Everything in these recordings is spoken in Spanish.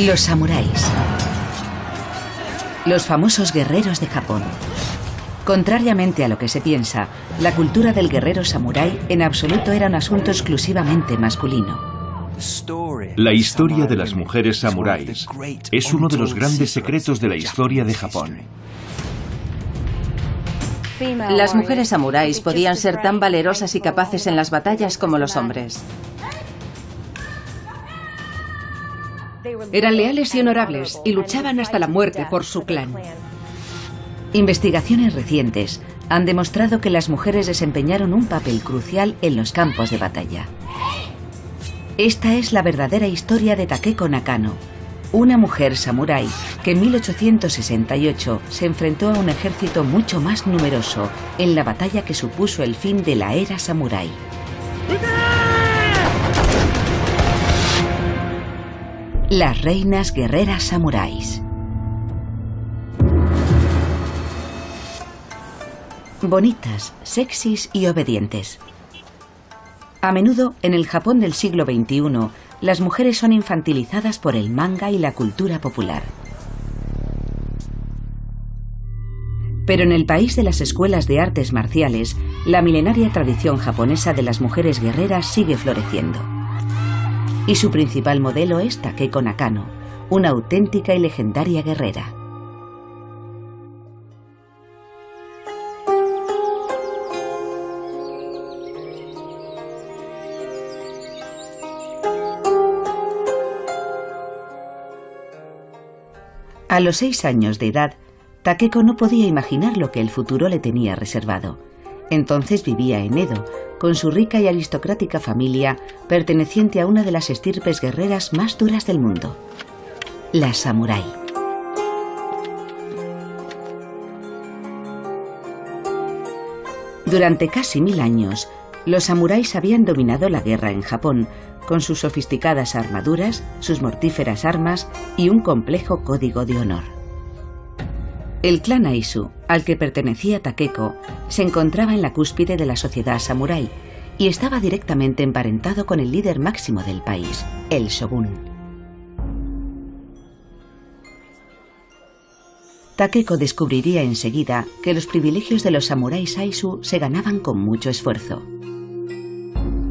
Los samuráis. Los famosos guerreros de Japón. Contrariamente a lo que se piensa, la cultura del guerrero samurái en absoluto era un asunto exclusivamente masculino. La historia de las mujeres samuráis es uno de los grandes secretos de la historia de Japón. Las mujeres samuráis podían ser tan valerosas y capaces en las batallas como los hombres. Eran leales y honorables y luchaban hasta la muerte por su clan. Investigaciones recientes han demostrado que las mujeres desempeñaron un papel crucial en los campos de batalla. Esta es la verdadera historia de Takeko Nakano, una mujer samurái que en 1868 se enfrentó a un ejército mucho más numeroso en la batalla que supuso el fin de la era samurái. Las reinas guerreras samuráis. Bonitas, sexys y obedientes. A menudo, en el Japón del siglo XXI, las mujeres son infantilizadas por el manga y la cultura popular. Pero en el país de las escuelas de artes marciales, la milenaria tradición japonesa de las mujeres guerreras sigue floreciendo. Y su principal modelo es Takeko Nakano, una auténtica y legendaria guerrera. A los 6 años de edad, Takeko no podía imaginar lo que el futuro le tenía reservado. Entonces vivía en Edo, con su rica y aristocrática familia, perteneciente a una de las estirpes guerreras más duras del mundo, la samurái. Durante casi 1000 años, los samuráis habían dominado la guerra en Japón, con sus sofisticadas armaduras, sus mortíferas armas y un complejo código de honor. El clan Aizu, al que pertenecía Takeko, se encontraba en la cúspide de la sociedad samurái y estaba directamente emparentado con el líder máximo del país, el shogun. Takeko descubriría enseguida que los privilegios de los samuráis Aizu se ganaban con mucho esfuerzo.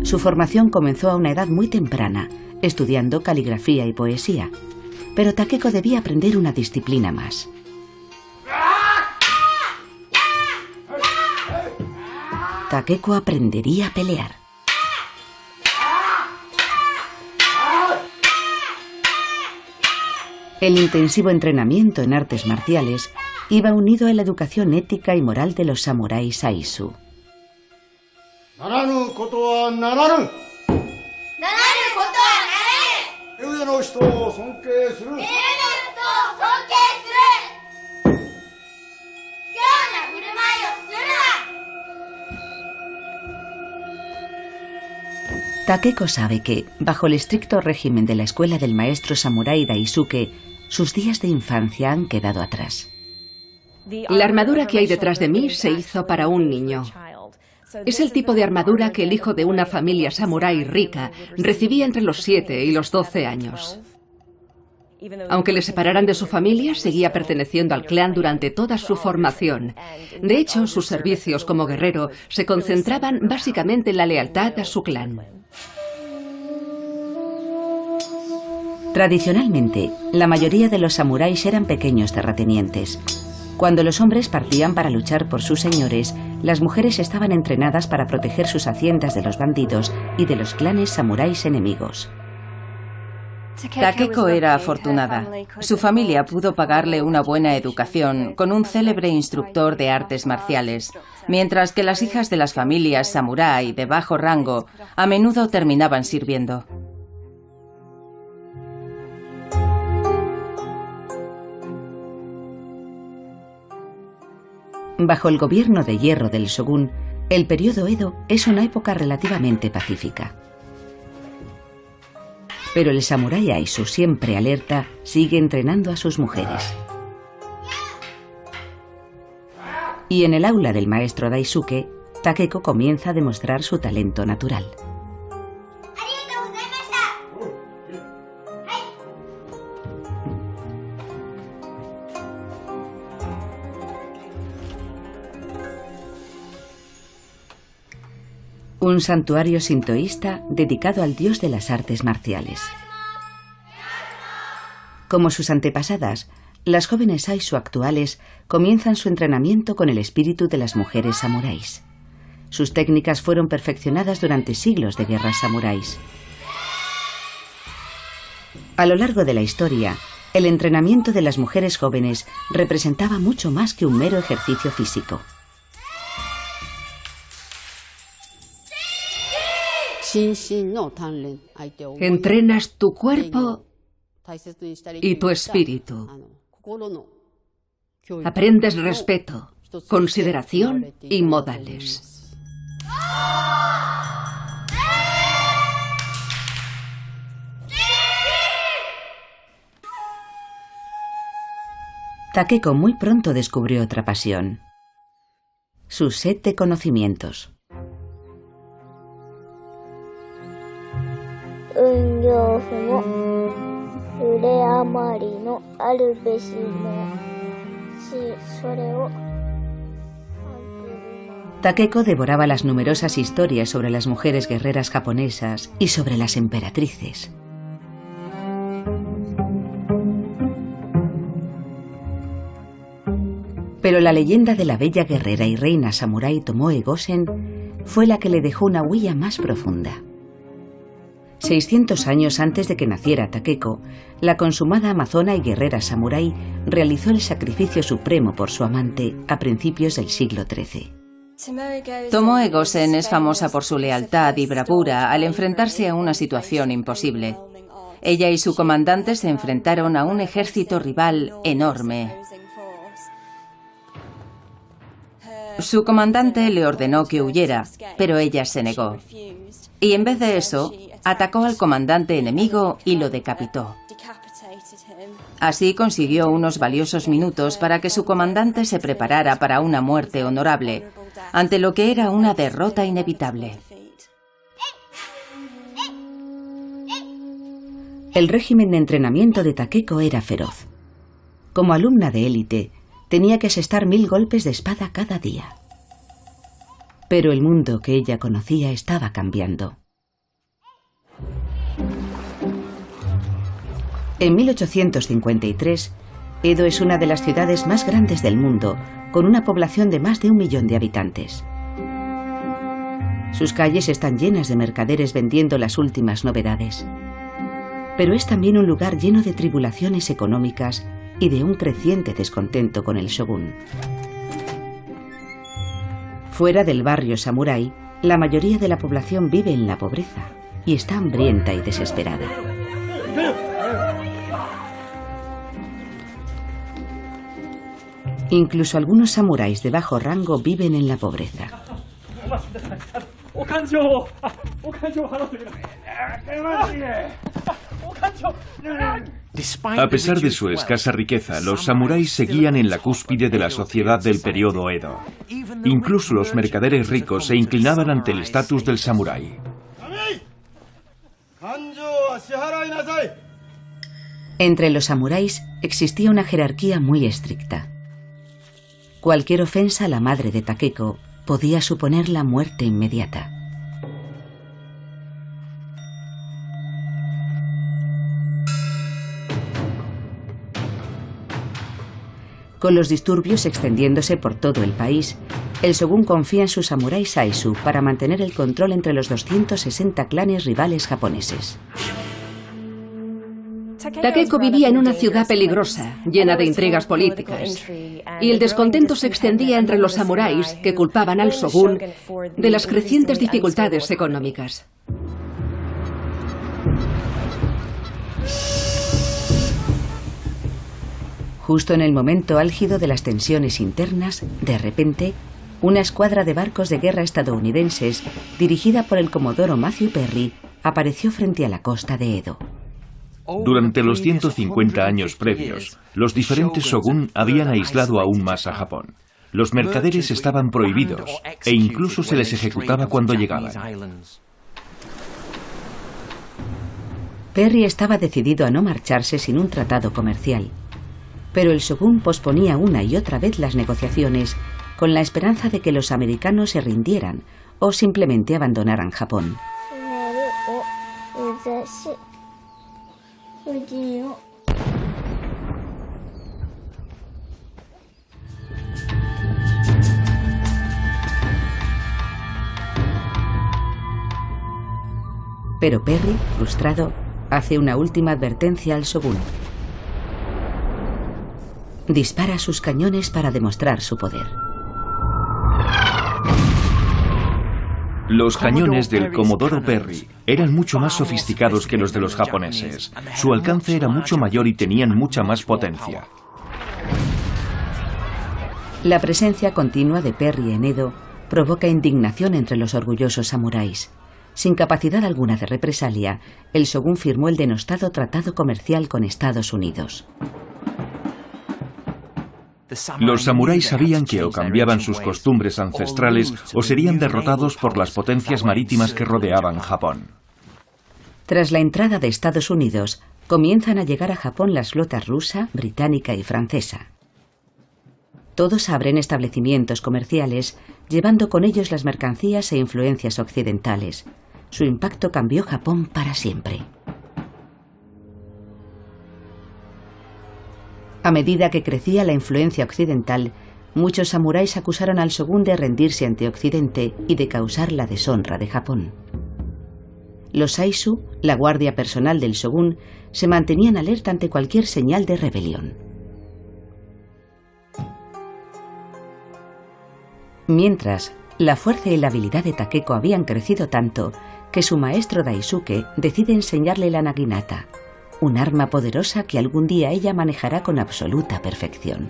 Su formación comenzó a una edad muy temprana, estudiando caligrafía y poesía, pero Takeko debía aprender una disciplina más. Takeko aprendería a pelear. El intensivo entrenamiento en artes marciales iba unido a la educación ética y moral de los samuráis Aizu. Takeko sabe que, bajo el estricto régimen de la escuela del maestro samurái Daisuke, sus días de infancia han quedado atrás. La armadura que hay detrás de mí se hizo para un niño. Es el tipo de armadura que el hijo de una familia samurái rica recibía entre los 7 y los 12 años. Aunque le separaran de su familia, seguía perteneciendo al clan durante toda su formación. De hecho, sus servicios como guerrero se concentraban básicamente en la lealtad a su clan. Tradicionalmente, la mayoría de los samuráis eran pequeños terratenientes. Cuando los hombres partían para luchar por sus señores, las mujeres estaban entrenadas para proteger sus haciendas de los bandidos y de los clanes samuráis enemigos. Takeko era afortunada. Su familia pudo pagarle una buena educación con un célebre instructor de artes marciales, mientras que las hijas de las familias samurái de bajo rango a menudo terminaban sirviendo. Bajo el gobierno de hierro del shogun, el periodo Edo es una época relativamente pacífica. Pero el samurái Aizu, siempre alerta, sigue entrenando a sus mujeres. Y en el aula del maestro Daisuke, Takeko comienza a demostrar su talento natural. un santuario sintoísta dedicado al dios de las artes marciales. Como sus antepasadas, las jóvenes Aisu actuales comienzan su entrenamiento con el espíritu de las mujeres samuráis. Sus técnicas fueron perfeccionadas durante siglos de guerras samuráis. A lo largo de la historia, el entrenamiento de las mujeres jóvenes representaba mucho más que un mero ejercicio físico. Entrenas tu cuerpo y tu espíritu. Aprendes respeto, consideración y modales. Takeko muy pronto descubrió otra pasión: su sed de conocimientos. Takeko devoraba las numerosas historias sobre las mujeres guerreras japonesas y sobre las emperatrices. Pero la leyenda de la bella guerrera y reina samurái Tomoe Gosen fue la que le dejó una huella más profunda. 600 años antes de que naciera Takeko, la consumada amazona y guerrera samurái realizó el sacrificio supremo por su amante a principios del siglo XIII. Tomoe Gosen es famosa por su lealtad y bravura al enfrentarse a una situación imposible. Ella y su comandante se enfrentaron a un ejército rival enorme. Su comandante le ordenó que huyera, pero ella se negó. Y en vez de eso, atacó al comandante enemigo y lo decapitó. Así consiguió unos valiosos minutos para que su comandante se preparara para una muerte honorable, ante lo que era una derrota inevitable. El régimen de entrenamiento de Takeko era feroz. Como alumna de élite, tenía que asestar 1000 golpes de espada cada día. Pero el mundo que ella conocía estaba cambiando. En 1853, Edo es una de las ciudades más grandes del mundo, con una población de más de 1 millón de habitantes. Sus calles están llenas de mercaderes vendiendo las últimas novedades. Pero es también un lugar lleno de tribulaciones económicas y de un creciente descontento con el shogun. Fuera del barrio samurái, la mayoría de la población vive en la pobreza y está hambrienta y desesperada. Incluso algunos samuráis de bajo rango viven en la pobreza. A pesar de su escasa riqueza, los samuráis seguían en la cúspide de la sociedad del periodo Edo. Incluso los mercaderes ricos se inclinaban ante el estatus del samurái. Entre los samuráis existía una jerarquía muy estricta. Cualquier ofensa a la madre de Takeko podía suponer la muerte inmediata. Con los disturbios extendiéndose por todo el país, el shogun confía en sus samuráis Aisu para mantener el control entre los 260 clanes rivales japoneses. Takeko vivía en una ciudad peligrosa, llena de intrigas políticas, y el descontento se extendía entre los samuráis que culpaban al shogun de las crecientes dificultades económicas. Justo en el momento álgido de las tensiones internas, de repente, una escuadra de barcos de guerra estadounidenses, dirigida por el comodoro Matthew Perry, apareció frente a la costa de Edo. Durante los 150 años previos, los diferentes shogun habían aislado aún más a Japón. Los mercaderes estaban prohibidos e incluso se les ejecutaba cuando llegaban. Perry estaba decidido a no marcharse sin un tratado comercial. Pero el shogun posponía una y otra vez las negociaciones con la esperanza de que los americanos se rindieran o simplemente abandonaran Japón. Pero Perry, frustrado, hace una última advertencia al shogun. Dispara sus cañones para demostrar su poder. Los cañones del Comodoro Perry eran mucho más sofisticados que los de los japoneses. Su alcance era mucho mayor y tenían mucha más potencia. La presencia continua de Perry en Edo provoca indignación entre los orgullosos samuráis. Sin capacidad alguna de represalia, el shogun firmó el denostado tratado comercial con Estados Unidos. Los samuráis sabían que o cambiaban sus costumbres ancestrales o serían derrotados por las potencias marítimas que rodeaban Japón. Tras la entrada de Estados Unidos, comienzan a llegar a Japón las flotas rusa, británica y francesa. Todos abren establecimientos comerciales, llevando con ellos las mercancías e influencias occidentales. Su impacto cambió Japón para siempre. A medida que crecía la influencia occidental, muchos samuráis acusaron al shogun de rendirse ante Occidente y de causar la deshonra de Japón. Los Saizu, la guardia personal del shogun, se mantenían alerta ante cualquier señal de rebelión. Mientras, la fuerza y la habilidad de Takeko habían crecido tanto que su maestro Daisuke decide enseñarle la naginata, un arma poderosa que algún día ella manejará con absoluta perfección.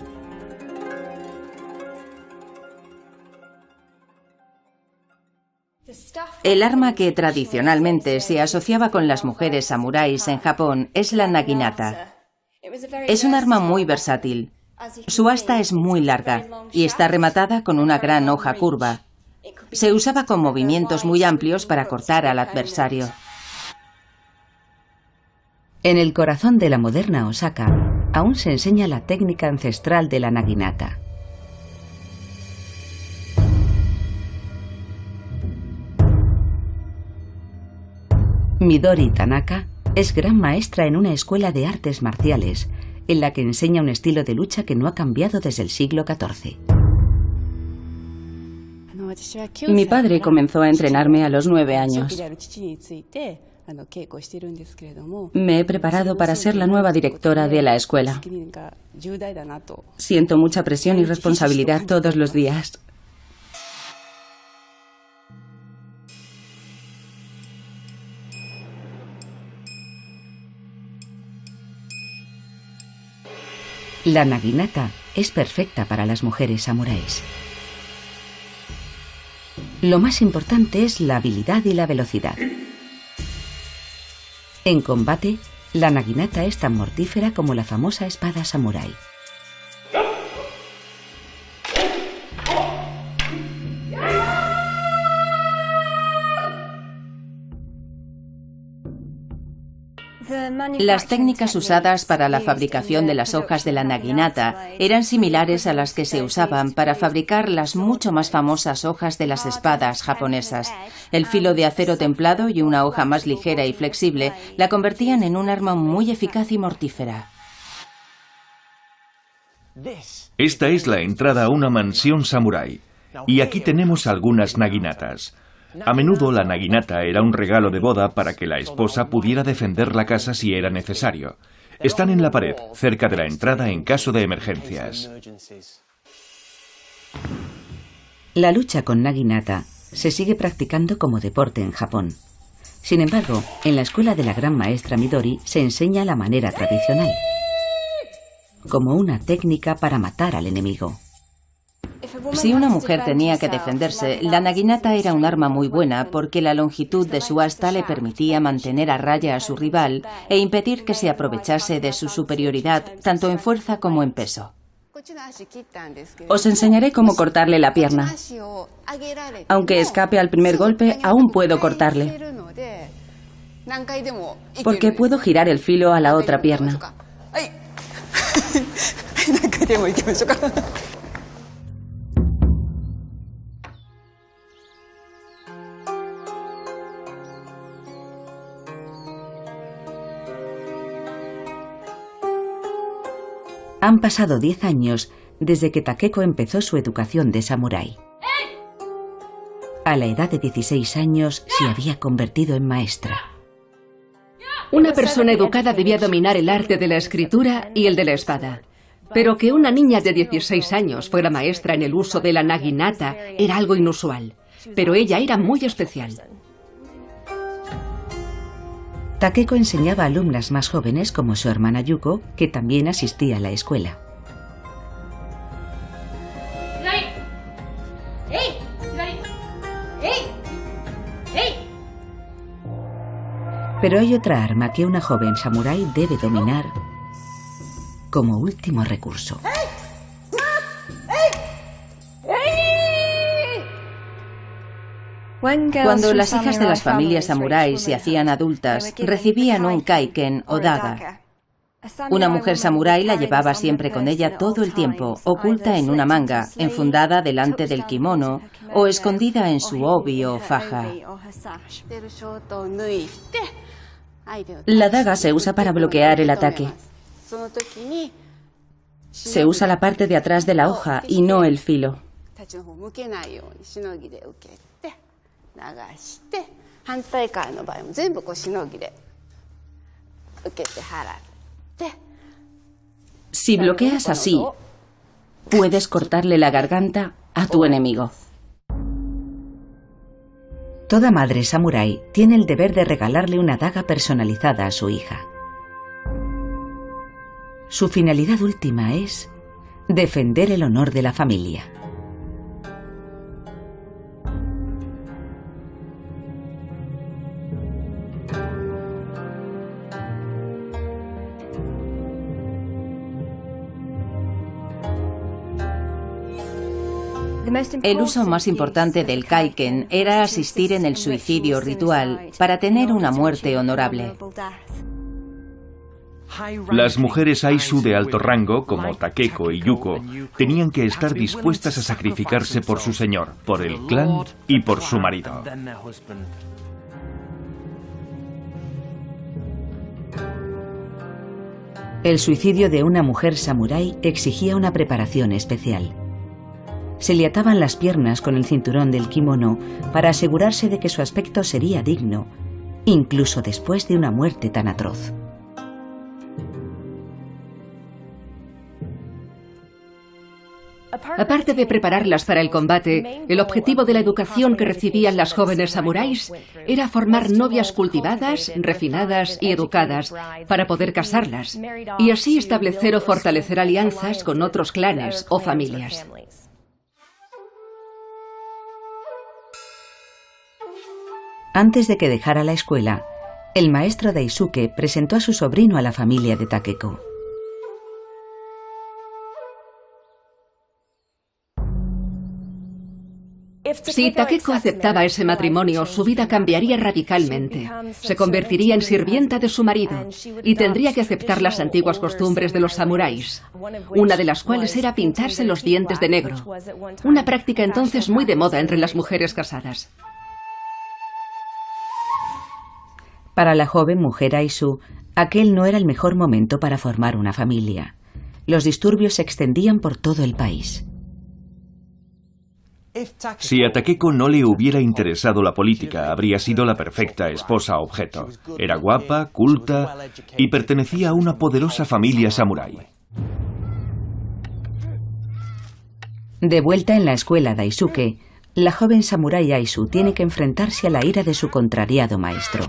El arma que tradicionalmente se asociaba con las mujeres samuráis en Japón es la naginata. Es un arma muy versátil. Su asta es muy larga y está rematada con una gran hoja curva. Se usaba con movimientos muy amplios para cortar al adversario. En el corazón de la moderna Osaka, aún se enseña la técnica ancestral de la naginata. Midori Tanaka es gran maestra en una escuela de artes marciales, en la que enseña un estilo de lucha que no ha cambiado desde el siglo XIV. Mi padre comenzó a entrenarme a los 9 años. Me he preparado para ser la nueva directora de la escuela. Siento mucha presión y responsabilidad todos los días. La naginata es perfecta para las mujeres samuráis. Lo más importante es la habilidad y la velocidad. En combate, la naginata es tan mortífera como la famosa espada samurái. Las técnicas usadas para la fabricación de las hojas de la naginata eran similares a las que se usaban para fabricar las mucho más famosas hojas de las espadas japonesas. El filo de acero templado y una hoja más ligera y flexible la convertían en un arma muy eficaz y mortífera. Esta es la entrada a una mansión samurái. Y aquí tenemos algunas naginatas. A menudo la naginata era un regalo de boda para que la esposa pudiera defender la casa si era necesario. Están en la pared, cerca de la entrada en caso de emergencias. La lucha con naginata se sigue practicando como deporte en Japón. Sin embargo, en la escuela de la gran maestra Midori se enseña la manera tradicional, como una técnica para matar al enemigo. Si una mujer tenía que defenderse, la naginata era un arma muy buena porque la longitud de su asta le permitía mantener a raya a su rival e impedir que se aprovechase de su superioridad tanto en fuerza como en peso. Os enseñaré cómo cortarle la pierna. Aunque escape al primer golpe, aún puedo cortarle, porque puedo girar el filo a la otra pierna. Han pasado 10 años desde que Takeko empezó su educación de samurái. A la edad de 16 años se había convertido en maestra. Una persona educada debía dominar el arte de la escritura y el de la espada. Pero que una niña de 16 años fuera maestra en el uso de la naginata era algo inusual. Pero ella era muy especial. Takeko enseñaba a alumnas más jóvenes como su hermana Yuko, que también asistía a la escuela. Pero hay otra arma que una joven samurái debe dominar como último recurso. Cuando las hijas de las familias samuráis se hacían adultas, recibían un kaiken o daga. Una mujer samurái la llevaba siempre con ella todo el tiempo, oculta en una manga, enfundada delante del kimono o escondida en su obi o faja. La daga se usa para bloquear el ataque. Se usa la parte de atrás de la hoja y no el filo. Si bloqueas así, puedes cortarle la garganta a tu enemigo. Toda madre samurái tiene el deber de regalarle una daga personalizada a su hija. Su finalidad última es defender el honor de la familia. El uso más importante del kaiken era asistir en el suicidio ritual para tener una muerte honorable. Las mujeres Aisu de alto rango, como Takeko y Yuko, tenían que estar dispuestas a sacrificarse por su señor, por el clan y por su marido. El suicidio de una mujer samurái exigía una preparación especial. Se le ataban las piernas con el cinturón del kimono para asegurarse de que su aspecto sería digno, incluso después de una muerte tan atroz. Aparte de prepararlas para el combate, el objetivo de la educación que recibían las jóvenes samuráis era formar novias cultivadas, refinadas y educadas para poder casarlas, y así establecer o fortalecer alianzas con otros clanes o familias. Antes de que dejara la escuela, el maestro Daisuke presentó a su sobrino a la familia de Takeko. Si Takeko aceptaba ese matrimonio, su vida cambiaría radicalmente. Se convertiría en sirvienta de su marido y tendría que aceptar las antiguas costumbres de los samuráis, una de las cuales era pintarse los dientes de negro, una práctica entonces muy de moda entre las mujeres casadas. Para la joven mujer Aisu, aquel no era el mejor momento para formar una familia. Los disturbios se extendían por todo el país. Si a Takeko no le hubiera interesado la política, habría sido la perfecta esposa objeto. Era guapa, culta y pertenecía a una poderosa familia samurái. De vuelta en la escuela Daisuke, la joven samurái Aisu tiene que enfrentarse a la ira de su contrariado maestro.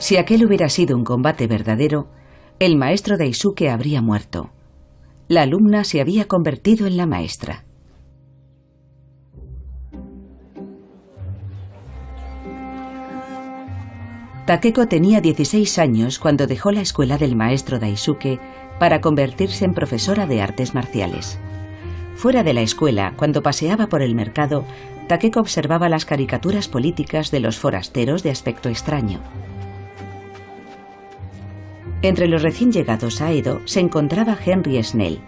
Si aquel hubiera sido un combate verdadero, el maestro Daisuke habría muerto. La alumna se había convertido en la maestra. Takeko tenía 16 años cuando dejó la escuela del maestro Daisuke para convertirse en profesora de artes marciales. Fuera de la escuela, cuando paseaba por el mercado, Takeko observaba las caricaturas políticas de los forasteros de aspecto extraño. Entre los recién llegados a Edo se encontraba Henry Snell,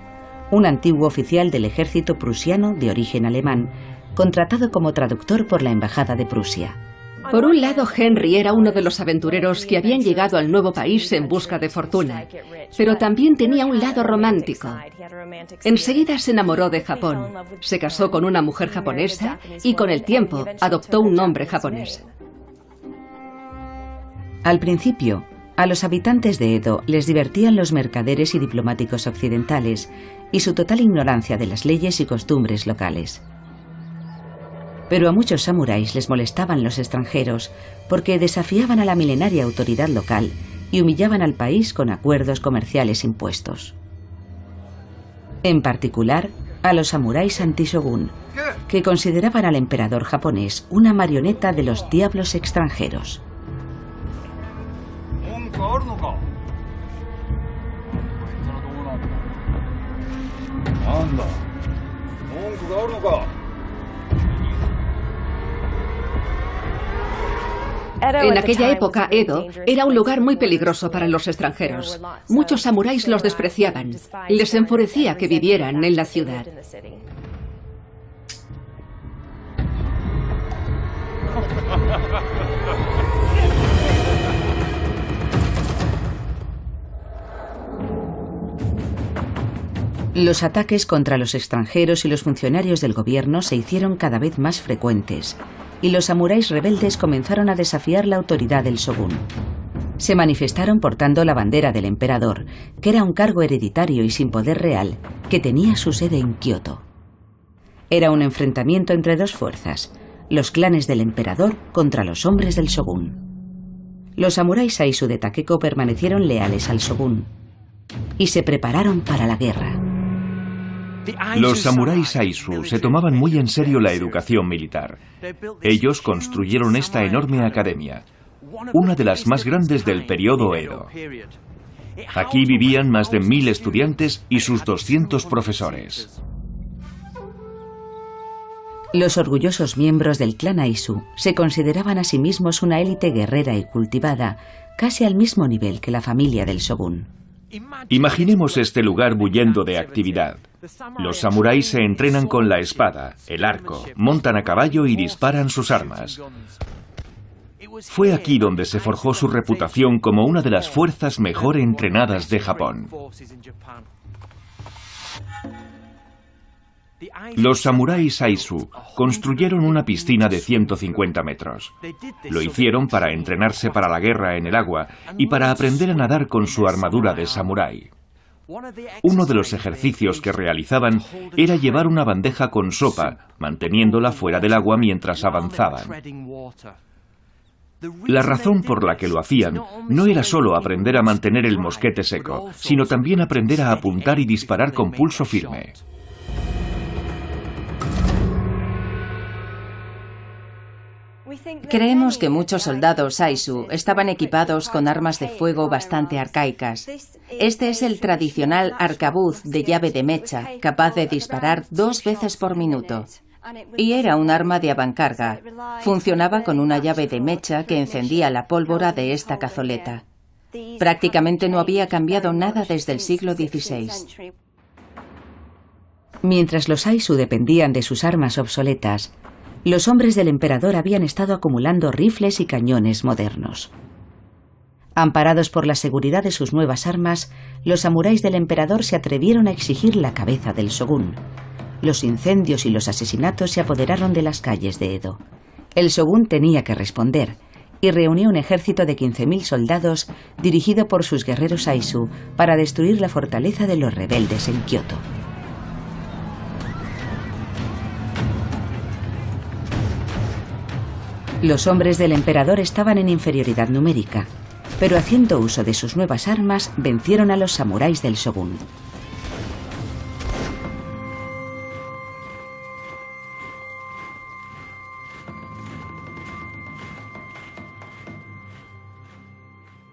un antiguo oficial del ejército prusiano de origen alemán, contratado como traductor por la Embajada de Prusia. Por un lado, Henry era uno de los aventureros que habían llegado al nuevo país en busca de fortuna, pero también tenía un lado romántico. Enseguida se enamoró de Japón, se casó con una mujer japonesa y con el tiempo adoptó un nombre japonés. Al principio, a los habitantes de Edo les divertían los mercaderes y diplomáticos occidentales y su total ignorancia de las leyes y costumbres locales. Pero a muchos samuráis les molestaban los extranjeros porque desafiaban a la milenaria autoridad local y humillaban al país con acuerdos comerciales impuestos. En particular, a los samuráis anti-shogun, que consideraban al emperador japonés una marioneta de los diablos extranjeros. En aquella época, Edo era un lugar muy peligroso para los extranjeros. Muchos samuráis los despreciaban. Les enfurecía que vivieran en la ciudad. Los ataques contra los extranjeros y los funcionarios del gobierno se hicieron cada vez más frecuentes, y los samuráis rebeldes comenzaron a desafiar la autoridad del shogun. Se manifestaron portando la bandera del emperador, que era un cargo hereditario y sin poder real, que tenía su sede en Kioto. Era un enfrentamiento entre dos fuerzas, los clanes del emperador contra los hombres del shogun. Los samuráis Saizu de Takeko permanecieron leales al shogun y se prepararon para la guerra. Los samuráis Saizu se tomaban muy en serio la educación militar. Ellos construyeron esta enorme academia, una de las más grandes del periodo Edo. Aquí vivían más de 1000 estudiantes y sus 200 profesores. Los orgullosos miembros del clan Aizu se consideraban a sí mismos una élite guerrera y cultivada, casi al mismo nivel que la familia del shogun. Imaginemos este lugar bullendo de actividad. Los samuráis se entrenan con la espada, el arco, montan a caballo y disparan sus armas. Fue aquí donde se forjó su reputación como una de las fuerzas mejor entrenadas de Japón. Los samuráis Saizu construyeron una piscina de 150 metros. Lo hicieron para entrenarse para la guerra en el agua y para aprender a nadar con su armadura de samurái. Uno de los ejercicios que realizaban era llevar una bandeja con sopa, manteniéndola fuera del agua mientras avanzaban. La razón por la que lo hacían no era solo aprender a mantener el mosquete seco, sino también aprender a apuntar y disparar con pulso firme. Creemos que muchos soldados Saizu estaban equipados con armas de fuego bastante arcaicas. Este es el tradicional arcabuz de llave de mecha, capaz de disparar 2 veces por minuto. Y era un arma de avancarga. Funcionaba con una llave de mecha que encendía la pólvora de esta cazoleta. Prácticamente no había cambiado nada desde el siglo XVI. Mientras los Saizu dependían de sus armas obsoletas, los hombres del emperador habían estado acumulando rifles y cañones modernos. Amparados por la seguridad de sus nuevas armas, los samuráis del emperador se atrevieron a exigir la cabeza del shogun. Los incendios y los asesinatos se apoderaron de las calles de Edo. El shogun tenía que responder y reunió un ejército de 15.000 soldados dirigido por sus guerreros Saizu para destruir la fortaleza de los rebeldes en Kioto. Los hombres del emperador estaban en inferioridad numérica, pero haciendo uso de sus nuevas armas vencieron a los samuráis del shogun.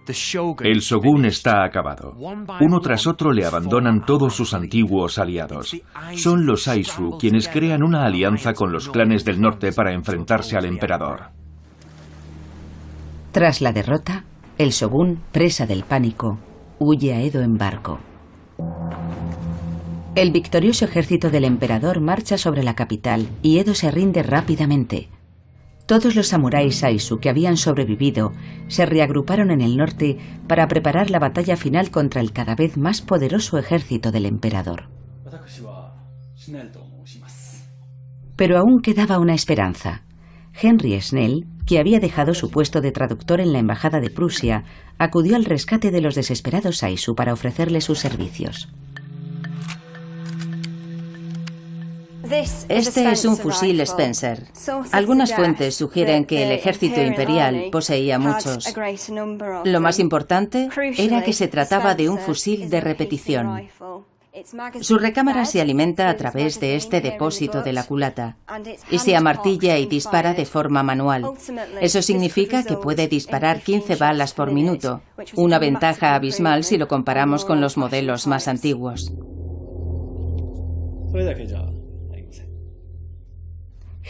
El Shogun está acabado. Uno tras otro le abandonan todos sus antiguos aliados. Son los Aizu quienes crean una alianza con los clanes del norte para enfrentarse al emperador. Tras la derrota, el Shogun, presa del pánico, huye a Edo en barco. El victorioso ejército del emperador marcha sobre la capital y Edo se rinde rápidamente. Todos los samuráis Aizu que habían sobrevivido se reagruparon en el norte para preparar la batalla final contra el cada vez más poderoso ejército del emperador. Pero aún quedaba una esperanza. Henry Snell, que había dejado su puesto de traductor en la embajada de Prusia, acudió al rescate de los desesperados Aizu para ofrecerle sus servicios. Este es un fusil Spencer. Algunas fuentes sugieren que el ejército imperial poseía muchos. Lo más importante era que se trataba de un fusil de repetición. Su recámara se alimenta a través de este depósito de la culata y se amartilla y dispara de forma manual. Eso significa que puede disparar 15 balas por minuto, una ventaja abismal si lo comparamos con los modelos más antiguos.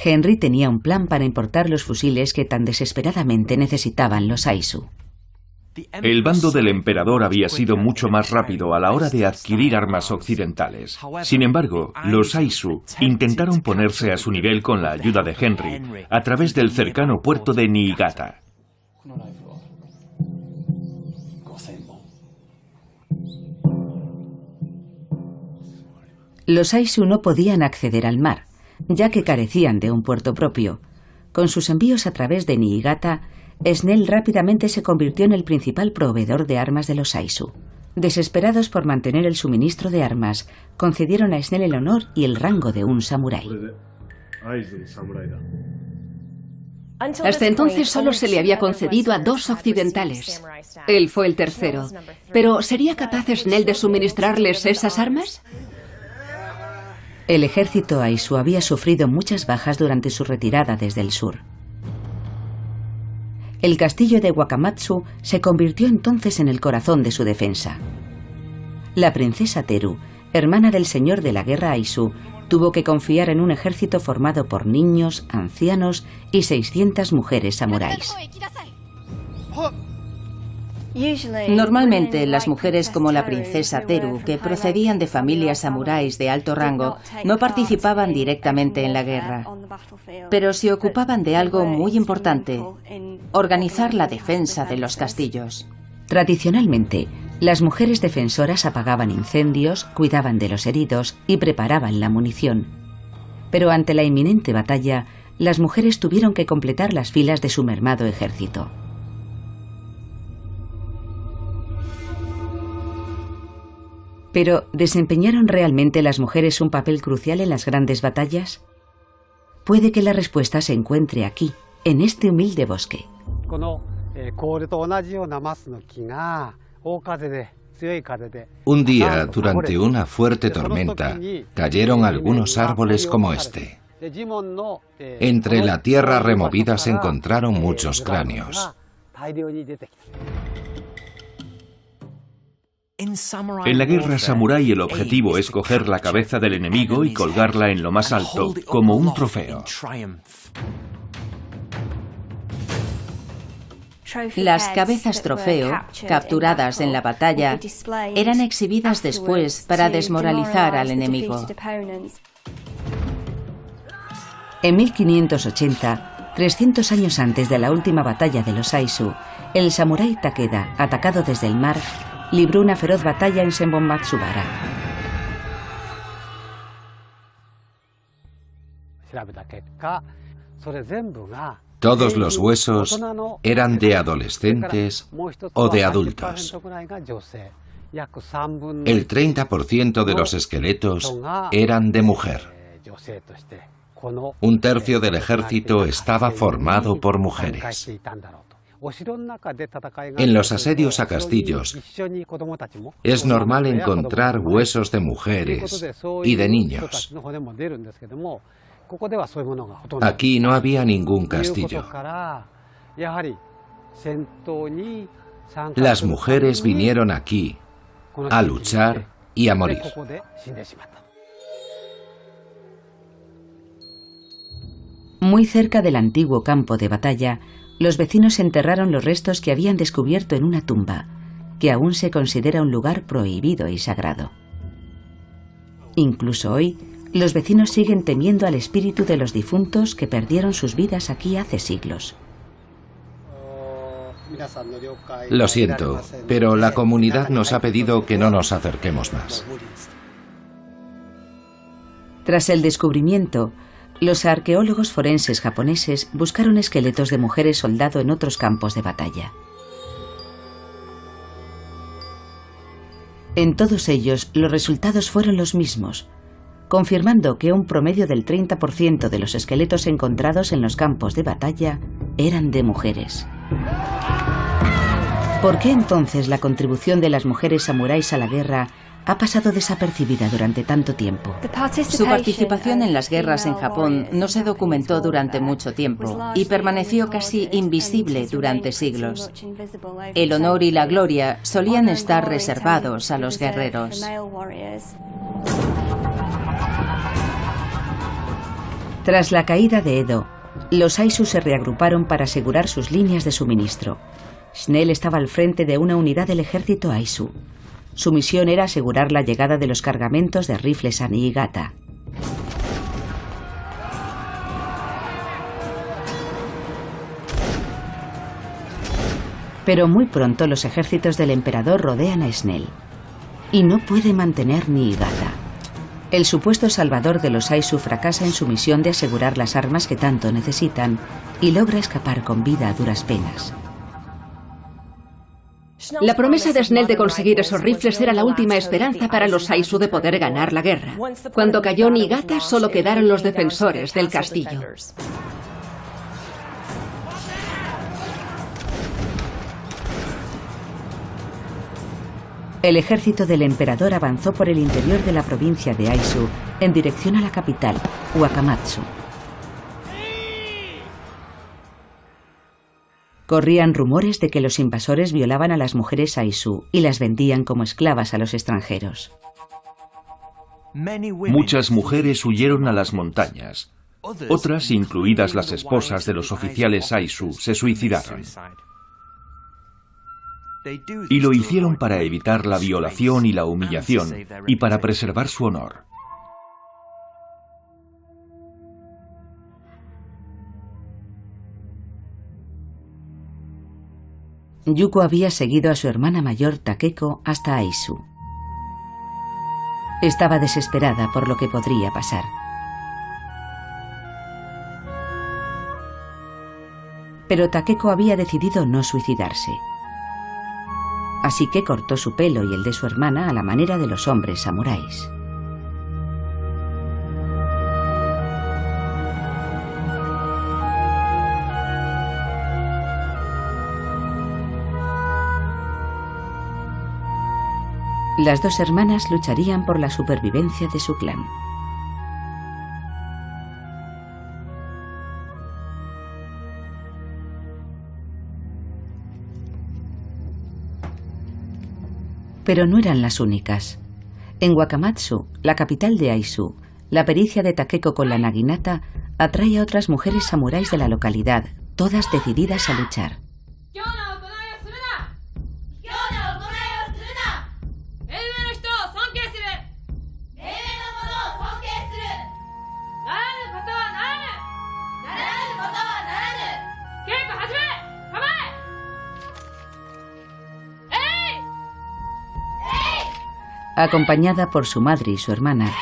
Henry tenía un plan para importar los fusiles que tan desesperadamente necesitaban los Aizu. El bando del emperador había sido mucho más rápido a la hora de adquirir armas occidentales. Sin embargo, los Aizu intentaron ponerse a su nivel con la ayuda de Henry a través del cercano puerto de Niigata. Los Aizu no podían acceder al mar, ya que carecían de un puerto propio. Con sus envíos a través de Niigata, Snell rápidamente se convirtió en el principal proveedor de armas de los Aizu. Desesperados por mantener el suministro de armas, concedieron a Snell el honor y el rango de un samurái. Hasta entonces solo se le había concedido a 2 occidentales. Él fue el tercero. Pero ¿sería capaz Snell de suministrarles esas armas? El ejército Aizu había sufrido muchas bajas durante su retirada desde el sur. El castillo de Wakamatsu se convirtió entonces en el corazón de su defensa. La princesa Teru, hermana del señor de la guerra Aizu, tuvo que confiar en un ejército formado por niños, ancianos y 600 mujeres samuráis. Normalmente, las mujeres como la princesa Teru, que procedían de familias samuráis de alto rango, no participaban directamente en la guerra, pero se ocupaban de algo muy importante: organizar la defensa de los castillos. Tradicionalmente, las mujeres defensoras apagaban incendios, cuidaban de los heridos y preparaban la munición. Pero ante la inminente batalla, las mujeres tuvieron que completar las filas de su mermado ejército. Pero, ¿desempeñaron realmente las mujeres un papel crucial en las grandes batallas? Puede que la respuesta se encuentre aquí, en este humilde bosque. Un día, durante una fuerte tormenta, cayeron algunos árboles como este. Entre la tierra removida se encontraron muchos cráneos. En la guerra samurái el objetivo es coger la cabeza del enemigo y colgarla en lo más alto, como un trofeo. Las cabezas trofeo, capturadas en la batalla, eran exhibidas después para desmoralizar al enemigo. En 1580, 300 años antes de la última batalla de los Aizu, el samurái Takeda, atacado desde el mar, libró una feroz batalla en Senbonmatsubara. Todos los huesos eran de adolescentes o de adultos. El 30% de los esqueletos eran de mujer. Un tercio del ejército estaba formado por mujeres. En los asedios a castillos es normal encontrar huesos de mujeres y de niños. Aquí no había ningún castillo. Las mujeres vinieron aquí a luchar y a morir. Muy cerca del antiguo campo de batalla, los vecinos enterraron los restos que habían descubierto en una tumba, que aún se considera un lugar prohibido y sagrado. Incluso hoy, los vecinos siguen temiendo al espíritu de los difuntos que perdieron sus vidas aquí hace siglos. Lo siento, pero la comunidad nos ha pedido que no nos acerquemos más. Tras el descubrimiento, los arqueólogos forenses japoneses buscaron esqueletos de mujeres soldado en otros campos de batalla. En todos ellos, los resultados fueron los mismos, confirmando que un promedio del 30% de los esqueletos encontrados en los campos de batalla eran de mujeres. ¿Por qué entonces la contribución de las mujeres samuráis a la guerra ha pasado desapercibida durante tanto tiempo? Su participación en las guerras en Japón no se documentó durante mucho tiempo y permaneció casi invisible durante siglos. El honor y la gloria solían estar reservados a los guerreros. Tras la caída de Edo, los Aizu se reagruparon para asegurar sus líneas de suministro. Snell estaba al frente de una unidad del ejército Aizu. Su misión era asegurar la llegada de los cargamentos de rifles a Niigata. Pero muy pronto los ejércitos del emperador rodean a Snell y no puede mantener Niigata. El supuesto salvador de los Aizu fracasa en su misión de asegurar las armas que tanto necesitan y logra escapar con vida a duras penas. La promesa de Snell de conseguir esos rifles era la última esperanza para los Aizu de poder ganar la guerra. Cuando cayó Niigata, solo quedaron los defensores del castillo. El ejército del emperador avanzó por el interior de la provincia de Aizu en dirección a la capital, Wakamatsu. Corrían rumores de que los invasores violaban a las mujeres Aizu y las vendían como esclavas a los extranjeros. Muchas mujeres huyeron a las montañas. Otras, incluidas las esposas de los oficiales Aizu, se suicidaron. Y lo hicieron para evitar la violación y la humillación y para preservar su honor. Yuko había seguido a su hermana mayor Takeko hasta Aizu. Estaba desesperada por lo que podría pasar. Pero Takeko había decidido no suicidarse. Así que cortó su pelo y el de su hermana a la manera de los hombres samuráis. Las dos hermanas lucharían por la supervivencia de su clan. Pero no eran las únicas. En Wakamatsu, la capital de Aizu, la pericia de Takeko con la naginata atrae a otras mujeres samuráis de la localidad, todas decididas a luchar. Acompañada por su madre y su hermana,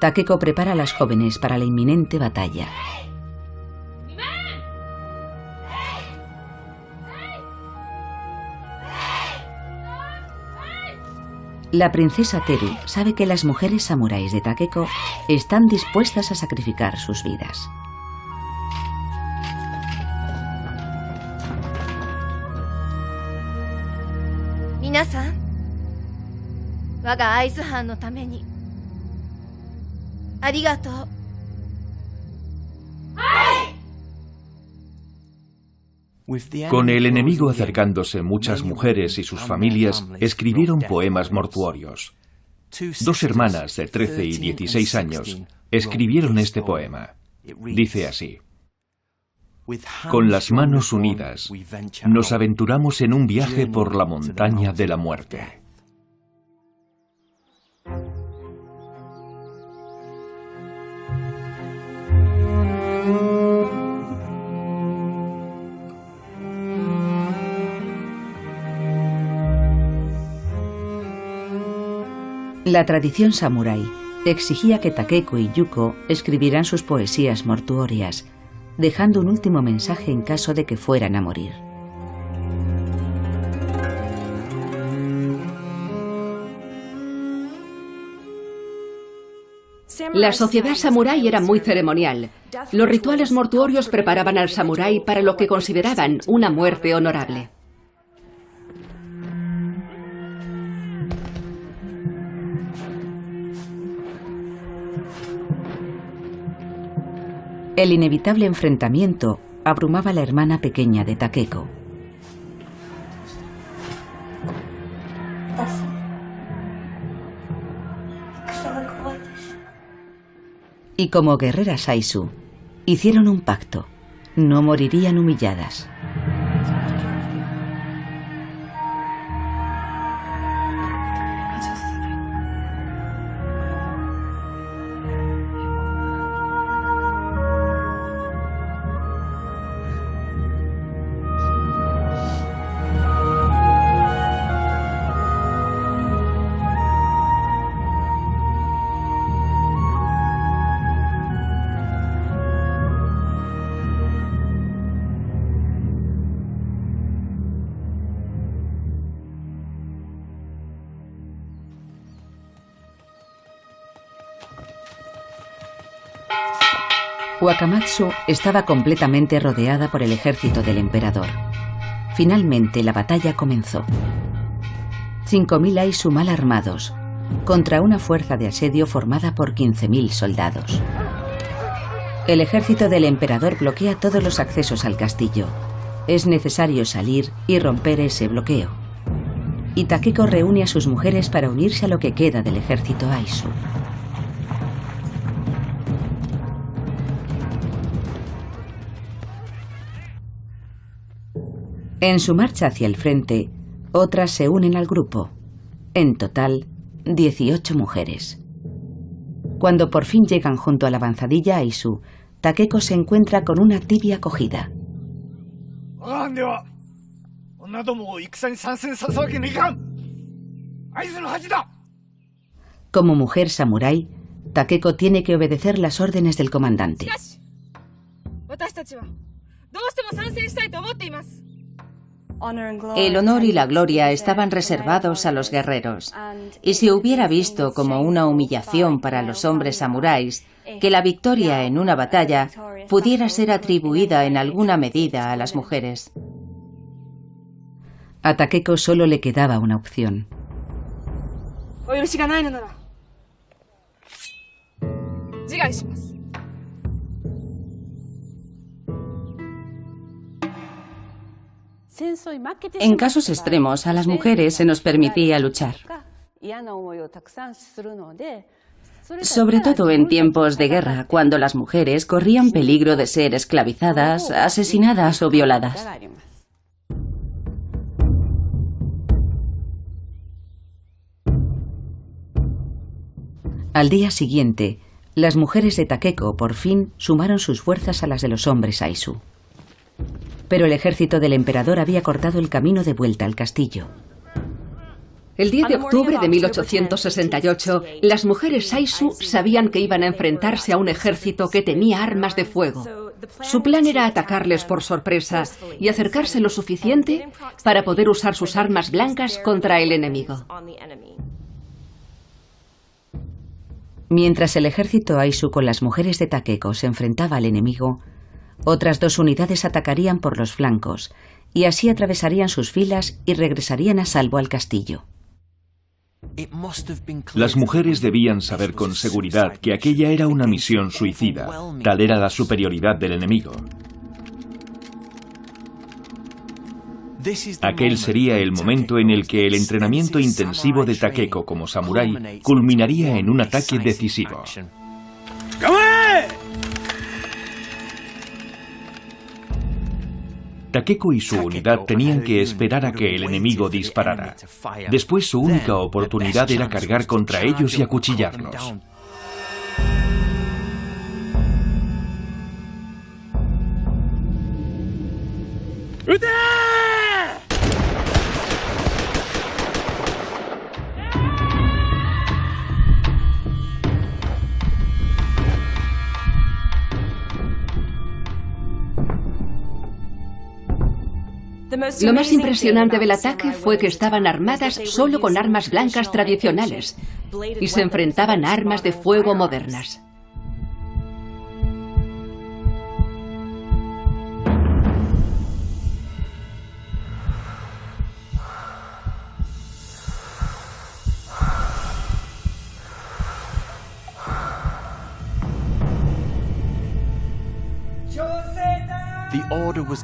Takeko prepara a las jóvenes para la inminente batalla. La princesa Teru sabe que las mujeres samuráis de Takeko están dispuestas a sacrificar sus vidas. Minasan, waga Aizu-han no tame ni arigatou. Con el enemigo acercándose, muchas mujeres y sus familias escribieron poemas mortuorios. 2 hermanas de 13 y 16 años escribieron este poema. Dice así: con las manos unidas, nos aventuramos en un viaje por la montaña de la muerte. La tradición samurái exigía que Takeko y Yuko escribieran sus poesías mortuorias, dejando un último mensaje en caso de que fueran a morir. La sociedad samurái era muy ceremonial. Los rituales mortuorios preparaban al samurái para lo que consideraban una muerte honorable. El inevitable enfrentamiento abrumaba a la hermana pequeña de Takeko. Y como guerreras Aizu, hicieron un pacto: no morirían humilladas. Wakamatsu estaba completamente rodeada por el ejército del emperador. Finalmente la batalla comenzó. 5.000 Aizu mal armados contra una fuerza de asedio formada por 15.000 soldados. El ejército del emperador bloquea todos los accesos al castillo. Es necesario salir y romper ese bloqueo. Y Takeko reúne a sus mujeres para unirse a lo que queda del ejército Aizu. En su marcha hacia el frente, otras se unen al grupo. En total, 18 mujeres. Cuando por fin llegan junto a la avanzadilla Aizu, Takeko se encuentra con una tibia acogida. Como mujer samurái, Takeko tiene que obedecer las órdenes del comandante. El honor y la gloria estaban reservados a los guerreros, y se hubiera visto como una humillación para los hombres samuráis que la victoria en una batalla pudiera ser atribuida en alguna medida a las mujeres. A Takeko solo le quedaba una opción. En casos extremos, a las mujeres se nos permitía luchar. Sobre todo en tiempos de guerra, cuando las mujeres corrían peligro de ser esclavizadas, asesinadas o violadas. Al día siguiente, las mujeres de Takeko por fin sumaron sus fuerzas a las de los hombres Aizu. Pero el ejército del emperador había cortado el camino de vuelta al castillo. El 10 de octubre de 1868, las mujeres Aizu sabían que iban a enfrentarse a un ejército que tenía armas de fuego. Su plan era atacarles por sorpresa y acercarse lo suficiente para poder usar sus armas blancas contra el enemigo. Mientras el ejército Aizu con las mujeres de Takeko se enfrentaba al enemigo, otras 2 unidades atacarían por los flancos y así atravesarían sus filas y regresarían a salvo al castillo. Las mujeres debían saber con seguridad que aquella era una misión suicida. Tal era la superioridad del enemigo. Aquel sería el momento en el que el entrenamiento intensivo de Takeko como samurái culminaría en un ataque decisivo. Takeko y su unidad tenían que esperar a que el enemigo disparara. Después su única oportunidad era cargar contra ellos y acuchillarlos. Lo más impresionante del ataque fue que estaban armadas solo con armas blancas tradicionales y se enfrentaban a armas de fuego modernas.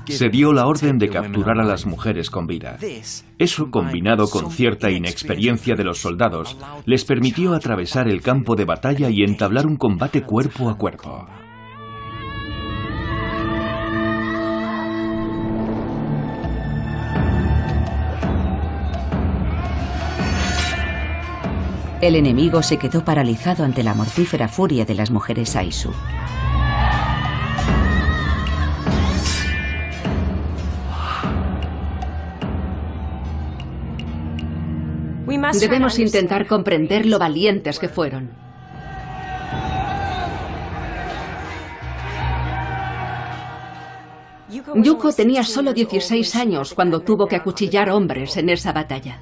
Se dio la orden de capturar a las mujeres con vida. Eso, combinado con cierta inexperiencia de los soldados, les permitió atravesar el campo de batalla y entablar un combate cuerpo a cuerpo. El enemigo se quedó paralizado ante la mortífera furia de las mujeres Aizu. Debemos intentar comprender lo valientes que fueron. Yuko tenía solo 16 años cuando tuvo que acuchillar hombres en esa batalla.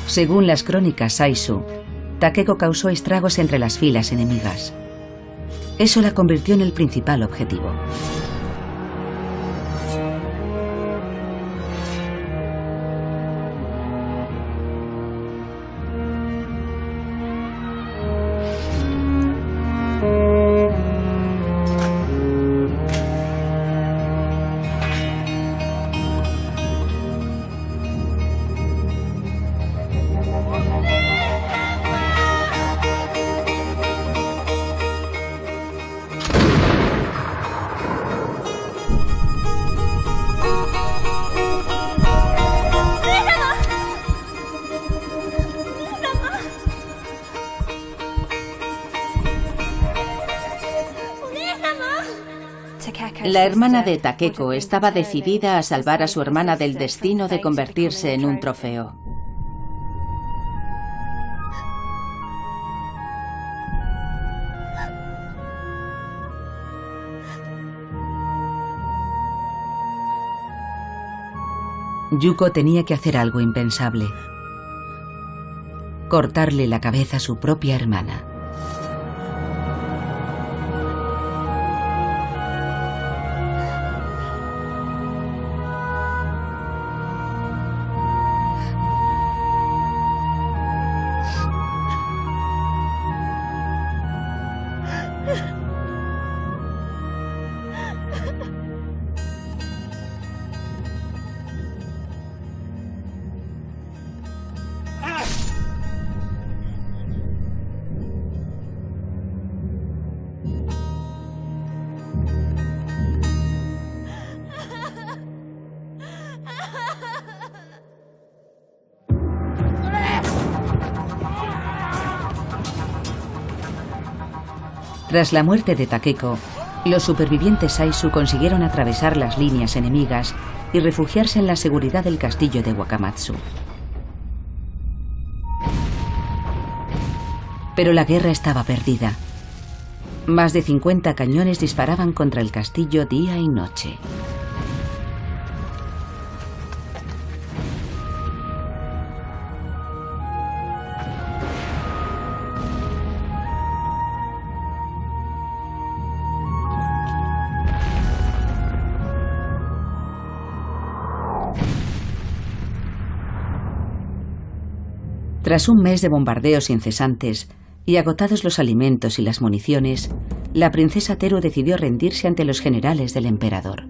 Según las crónicas Aizu, Takeko causó estragos entre las filas enemigas. Eso la convirtió en el principal objetivo. La hermana de Takeko estaba decidida a salvar a su hermana del destino de convertirse en un trofeo. Yuko tenía que hacer algo impensable: cortarle la cabeza a su propia hermana. Tras la muerte de Takeko, los supervivientes Aizu consiguieron atravesar las líneas enemigas y refugiarse en la seguridad del castillo de Wakamatsu. Pero la guerra estaba perdida. Más de 50 cañones disparaban contra el castillo día y noche. Tras un mes de bombardeos incesantes y agotados los alimentos y las municiones, la princesa Teru decidió rendirse ante los generales del emperador.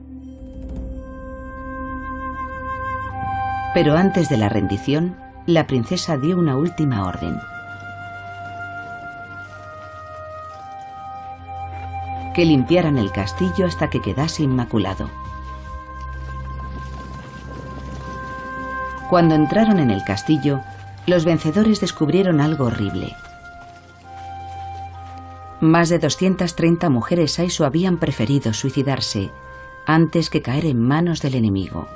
Pero antes de la rendición, la princesa dio una última orden: que limpiaran el castillo hasta que quedase inmaculado. Cuando entraron en el castillo, los vencedores descubrieron algo horrible. Más de 230 mujeres Aizu habían preferido suicidarse antes que caer en manos del enemigo.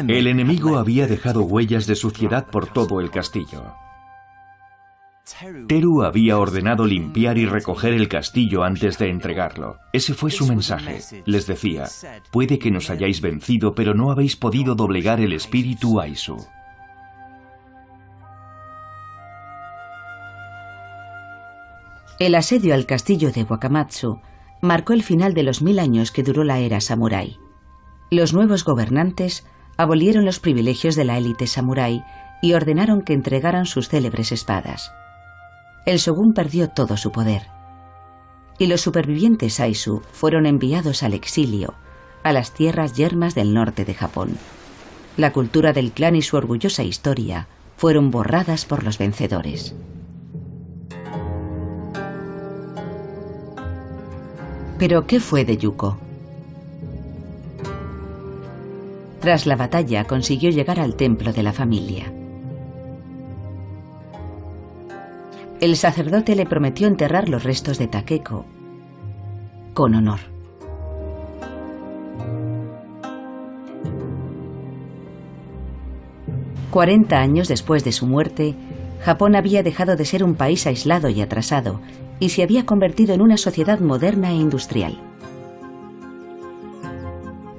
El enemigo había dejado huellas de suciedad por todo el castillo. Teru había ordenado limpiar y recoger el castillo antes de entregarlo. Ese fue su mensaje. Les decía: puede que nos hayáis vencido, pero no habéis podido doblegar el espíritu Aizu. El asedio al castillo de Wakamatsu marcó el final de los 1000 años que duró la era samurái. Los nuevos gobernantes abolieron los privilegios de la élite samurái y ordenaron que entregaran sus célebres espadas. El shōgun perdió todo su poder, y los supervivientes Aizu fueron enviados al exilio, a las tierras yermas del norte de Japón. La cultura del clan y su orgullosa historia fueron borradas por los vencedores. ¿Pero qué fue de Yuko? Tras la batalla consiguió llegar al templo de la familia. El sacerdote le prometió enterrar los restos de Takeko con honor. «40 años después de su muerte, Japón había dejado de ser un país aislado y atrasado y se había convertido en una sociedad moderna e industrial.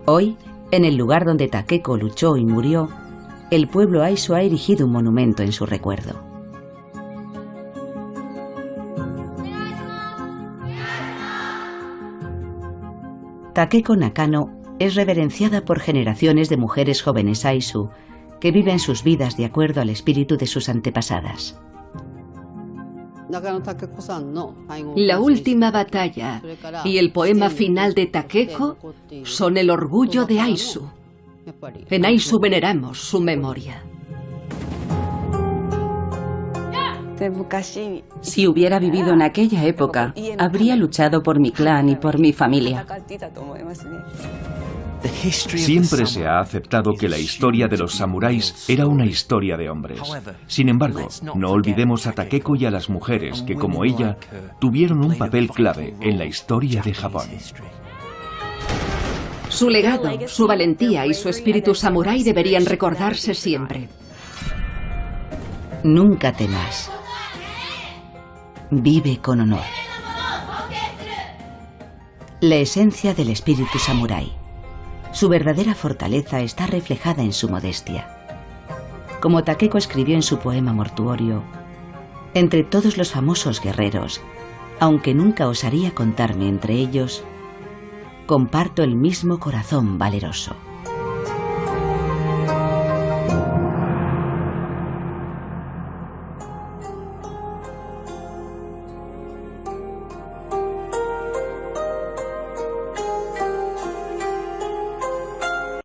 Hoy, en el lugar donde Takeko luchó y murió, el pueblo Aizu ha erigido un monumento en su recuerdo. Takeko Nakano es reverenciada por generaciones de mujeres jóvenes Aizu que viven sus vidas de acuerdo al espíritu de sus antepasadas. La última batalla y el poema final de Takeko son el orgullo de Aizu. En Aizu veneramos su memoria. Si hubiera vivido en aquella época, habría luchado por mi clan y por mi familia. Siempre se ha aceptado que la historia de los samuráis era una historia de hombres. Sin embargo, no olvidemos a Takeko y a las mujeres que, como ella, tuvieron un papel clave en la historia de Japón. Su legado, su valentía y su espíritu samurái deberían recordarse siempre. Nunca temas. Vive con honor. La esencia del espíritu samurái. Su verdadera fortaleza está reflejada en su modestia. Como Takeko escribió en su poema mortuorio: entre todos los famosos guerreros, aunque nunca osaría contarme entre ellos, comparto el mismo corazón valeroso.